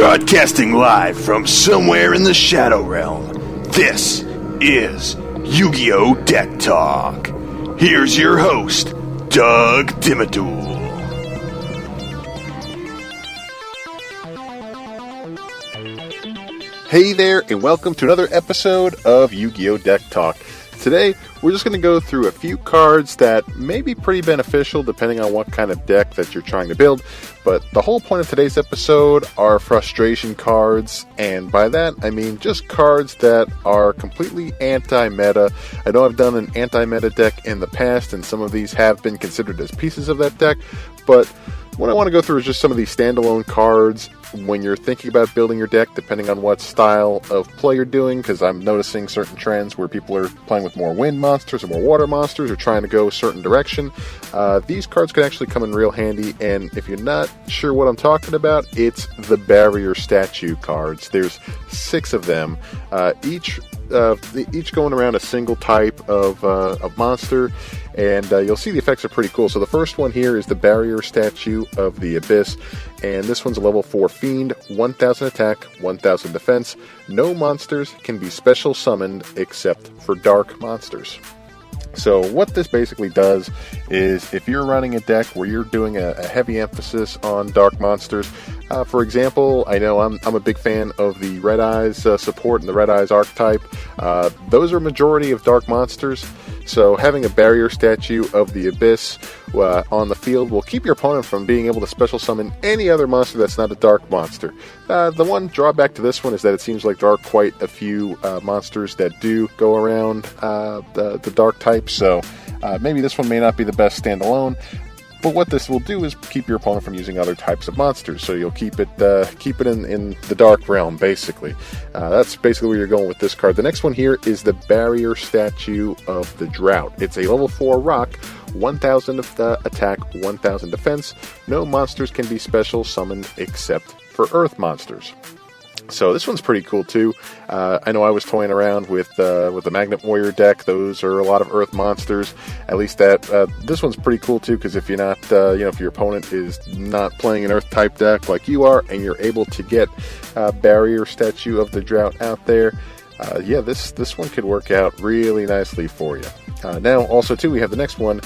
Broadcasting live from somewhere in the Shadow Realm, this is YuGiOh Deck Talk. Here's your host, Doug Dimmaduel. Hey there, and welcome to another episode of YuGiOh Deck Talk. Today, we're just going to go through a few cards that may be pretty beneficial depending on what kind of deck that you're trying to build. But the whole point of today's episode are frustration cards, and by that I mean just cards that are completely anti-meta. I know I've done an anti-meta deck in the past, and some of these have been considered as pieces of that deck, but what I want to go through is just some of these standalone cards when you're thinking about building your deck, depending on what style of play you're doing, because I'm noticing certain trends where people are playing with more wind monsters or more water monsters or trying to go a certain direction. These cards can actually come in real handy, and if you're not sure what I'm talking about, it's the barrier statue cards. There's 6 of them, each going around a single type of monster, and you'll see the effects are pretty cool. So the first one here is the Barrier Statue of the Abyss, and this one's a level 4 Fiend, 1000 attack, 1000 defense. No monsters can be special summoned except for dark monsters. So what this basically does is if you're running a deck where you're doing a heavy emphasis on dark monsters, for example, I know I'm a big fan of the Red Eyes support and the Red Eyes archetype. Those are a majority of dark monsters, so having a Barrier Statue of the Abyss on the field will keep your opponent from being able to special summon any other monster that's not a dark monster. The one drawback to this one is that it seems like there are quite a few monsters that do go around the dark type, so maybe this one may not be the best standalone. But what this will do is keep your opponent from using other types of monsters, so you'll keep it in the dark realm, basically. That's basically where you're going with this card. The next one here is the Barrier Statue of the Drought. It's a level 4 rock, 1000 attack, 1000 defense. No monsters can be special summoned except for earth monsters. So this one's pretty cool too. I know I was toying around with the Magnet Warrior deck. Those are a lot of Earth monsters. At least this one's pretty cool too, because if you're not, if your opponent is not playing an Earth type deck like you are, and you're able to get Barrier Statue of the Drought out there, this one could work out really nicely for you. Now, also too, we have the next one.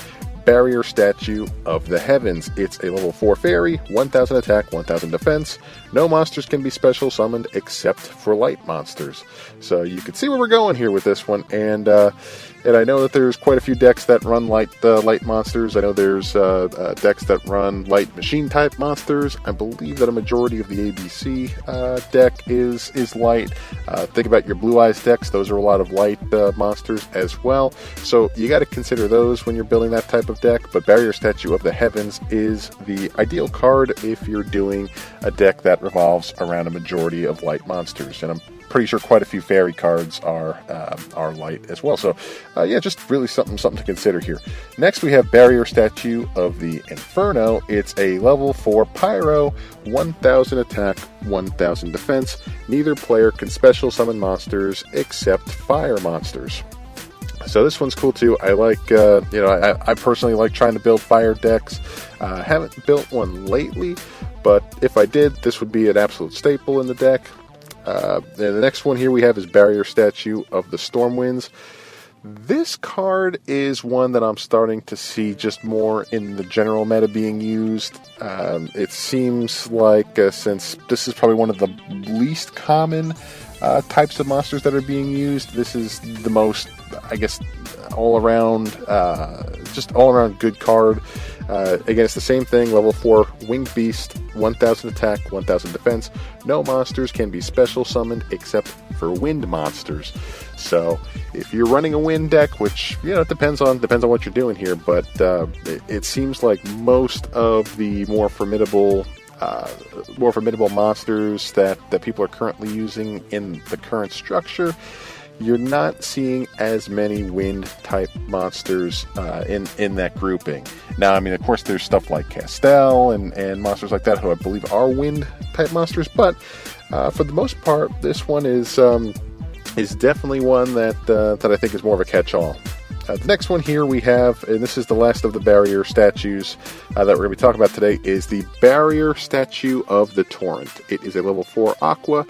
Barrier Statue of the Heavens. It's a level 4 fairy, 1000 attack, 1000 defense. No monsters can be special summoned except for light monsters. So you can see where we're going here with this one, and I know that there's quite a few decks that run light monsters. I know there's decks that run light machine type monsters. I believe that a majority of the ABC deck is light. Think about your Blue Eyes decks; those are a lot of light monsters as well. So you got to consider those when you're building that type of deck. But Barrier Statue of the Heavens is the ideal card if you're doing a deck that revolves around a majority of light monsters, and I'm pretty sure quite a few fairy cards are light as well. So just really something to consider here. Next we have Barrier Statue of the Inferno. It's a level 4 Pyro, 1000 attack, 1000 defense. Neither player can special summon monsters except fire monsters. So this one's cool too. I like, I personally like trying to build fire decks. Haven't built one lately, but if I did, this would be an absolute staple in the deck. And the next one here we have is Barrier Statue of the Stormwinds. This card is one that I'm starting to see just more in the general meta being used. It seems like since this is probably one of the least common types of monsters that are being used, this is the most, I guess, all around good card. Again, it's the same thing, level 4 Winged Beast, 1000 attack, 1000 defense. No monsters can be special summoned except for wind monsters. So if you're running a wind deck, which it depends on what you're doing here, but it seems like most of the more formidable monsters that people are currently using in the current structure, you're not seeing as many wind type monsters in that grouping. Now, I mean, of course, there's stuff like Castell and monsters like that who I believe are wind type monsters, but for the most part, this one is definitely one that I think is more of a catch-all. The next one here we have, and this is the last of the barrier statues that we're going to be talking about today, is the Barrier Statue of the Torrent. It is a level 4 Aqua,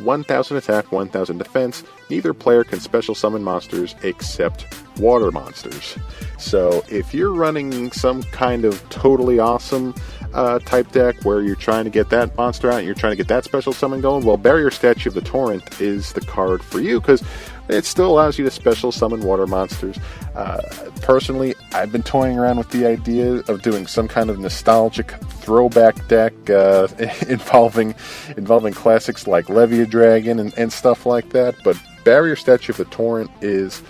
1000 attack, 1000 defense. Neither player can special summon monsters except water monsters. So if you're running some kind of totally awesome type deck where you're trying to get that monster out and you're trying to get that special summon going, well, Barrier Statue of the Torrent is the card for you, because it still allows you to special summon water monsters. Personally, I've been toying around with the idea of doing some kind of nostalgic throwback deck involving classics like Levia Dragon and stuff like that, but Barrier Statue of the Torrent is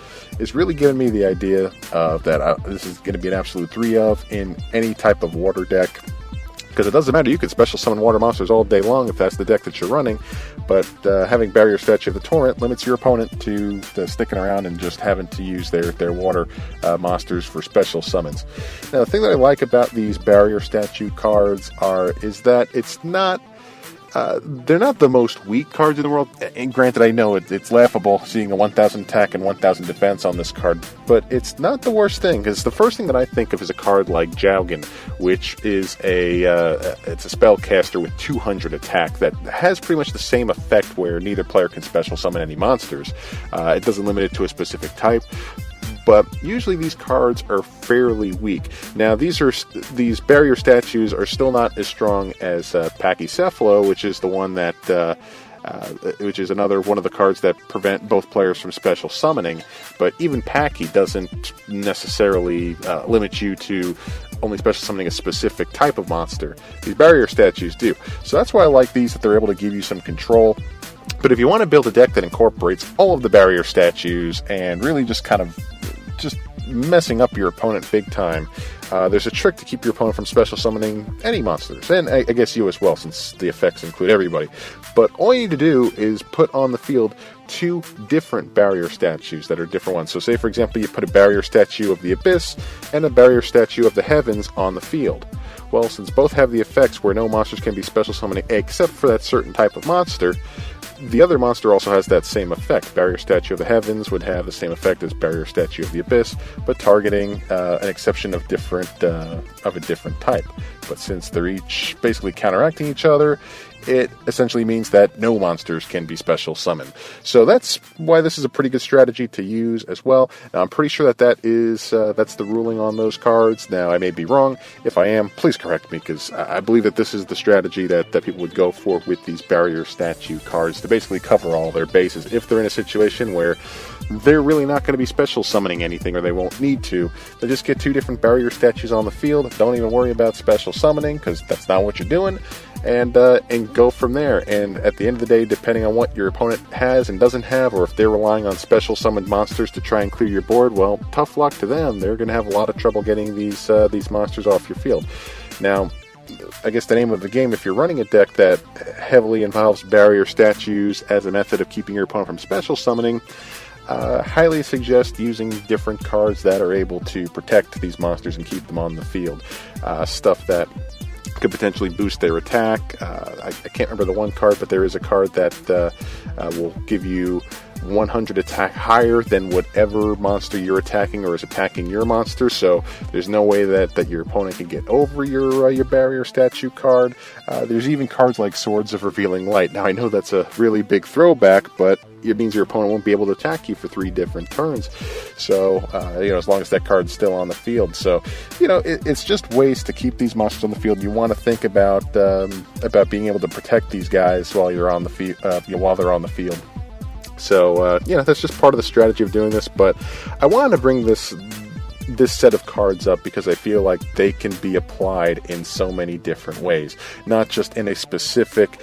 really giving me the idea that this is going to be an absolute 3 of in any type of water deck. Because it doesn't matter, you can special summon water monsters all day long if that's the deck that you're running, but having Barrier Statue of the Torrent limits your opponent to sticking around and just having to use their water monsters for special summons. Now, the thing that I like about these Barrier Statue cards is that it's not they're not the most weak cards in the world, and granted, I know it's laughable seeing a 1000 attack and 1000 defense on this card, but it's not the worst thing, because the first thing that I think of is a card like Jowgen, which is it's a spellcaster with 200 attack that has pretty much the same effect where neither player can special summon any monsters. It doesn't limit it to a specific type, but usually these cards are fairly weak. Now, these barrier statues are still not as strong as Pachycephalo, which is the one that which is another one of the cards that prevent both players from special summoning. But even Pachy doesn't necessarily limit you to only special summoning a specific type of monster. These barrier statues do. So that's why I like these, that they're able to give you some control. But if you want to build a deck that incorporates all of the barrier statues and really just kind of messing up your opponent big time, there's a trick to keep your opponent from special summoning any monsters, and I guess you as well, since the effects include everybody. But all you need to do is put on the field 2 different barrier statues that are different ones. So say, for example, you put a barrier statue of the Abyss and a barrier statue of the Heavens on the field. Well, since both have the effects where no monsters can be special summoning except for that certain type of monster, the other monster also has that same effect. Barrier Statue of the Heavens would have the same effect as Barrier Statue of the Abyss, but targeting an exception of a different type. But since they're each basically counteracting each other, it essentially means that no monsters can be special summoned. So that's why this is a pretty good strategy to use as well. Now, I'm pretty sure that's the ruling on those cards. Now, I may be wrong. If I am, please correct me, because I believe that this is the strategy that people would go for with these barrier statue cards, to basically cover all their bases. If they're in a situation where they're really not going to be special summoning anything, or they won't need to, they just get 2 different barrier statues on the field. Don't even worry about special summoning, because that's not what you're doing. And go from there. And at the end of the day, depending on what your opponent has and doesn't have, or if they're relying on special summoned monsters to try and clear your board, well, tough luck to them. They're going to have a lot of trouble getting these monsters off your field. Now, I guess the name of the game, if you're running a deck that heavily involves barrier statues as a method of keeping your opponent from special summoning, highly suggest using different cards that are able to protect these monsters and keep them on the field. Stuff that could potentially boost their attack. I can't remember the one card, but there is a card that will give you 100 attack higher than whatever monster you're attacking or is attacking your monster, so there's no way that your opponent can get over your barrier statue card. There's even cards like Swords of Revealing Light. Now, I know that's a really big throwback, but it means your opponent won't be able to attack you for 3 different turns. So, as long as that card's still on the field. So, it's just ways to keep these monsters on the field. You want to think about being able to protect these guys while you're on the while they're on the field. So, that's just part of the strategy of doing this. But I wanted to bring this set of cards up because I feel like they can be applied in so many different ways. Not just in a specific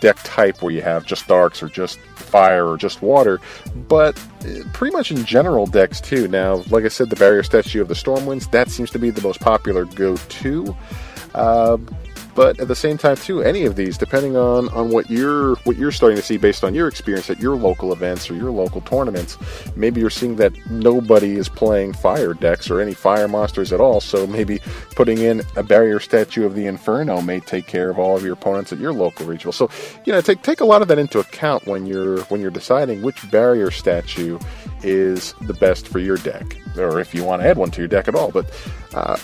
deck type where you have just darks or just fire or just water, but pretty much in general decks too. Now, like I said, the Barrier Statue of the Stormwinds, that seems to be the most popular go-to. But at the same time, too, any of these, depending on what you're starting to see based on your experience at your local events or your local tournaments, maybe you're seeing that nobody is playing fire decks or any fire monsters at all. So maybe putting in a Barrier Statue of the Inferno may take care of all of your opponents at your local regional. So take a lot of that into account when you're deciding which barrier statue is the best for your deck, or if you want to add one to your deck at all. But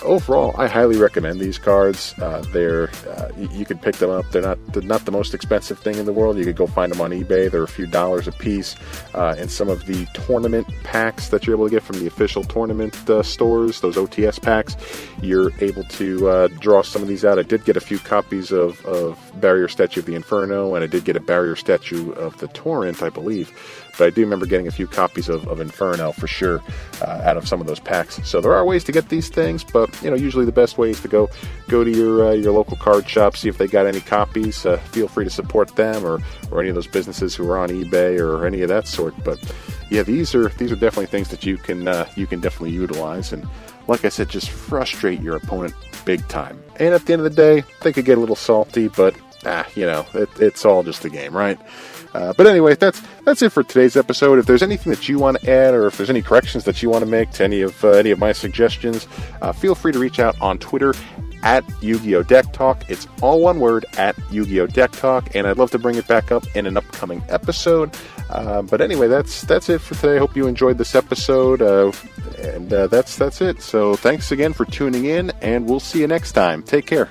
overall, I highly recommend these cards. You could pick them up. They're not the most expensive thing in the world. You could go find them on eBay. They're a few dollars a piece. And some of the tournament packs that you're able to get from the official tournament stores, those OTS packs, you're able to draw some of these out. I did get a few copies of Barrier Statue of the Inferno, and I did get a Barrier Statue of the Torrent, I believe. But I do remember getting a few copies of Inferno for sure out of some of those packs. So there are ways to get these things, but usually the best way is to go to your local card shop, see if they got any copies. Feel free to support them or any of those businesses who are on eBay or any of that sort. But yeah, these are definitely things that you can definitely utilize, and like I said, just frustrate your opponent big time. And at the end of the day, they could get a little salty, but it's all just a game, right? But anyway, that's it for today's episode. If there's anything that you want to add, or if there's any corrections that you want to make to any of my suggestions, feel free to reach out on Twitter at YuGiOh Deck Talk. It's all one word, at YuGiOh Deck Talk, and I'd love to bring it back up in an upcoming episode. But anyway, that's it for today. I hope you enjoyed this episode, and that's it. So thanks again for tuning in, and we'll see you next time. Take care.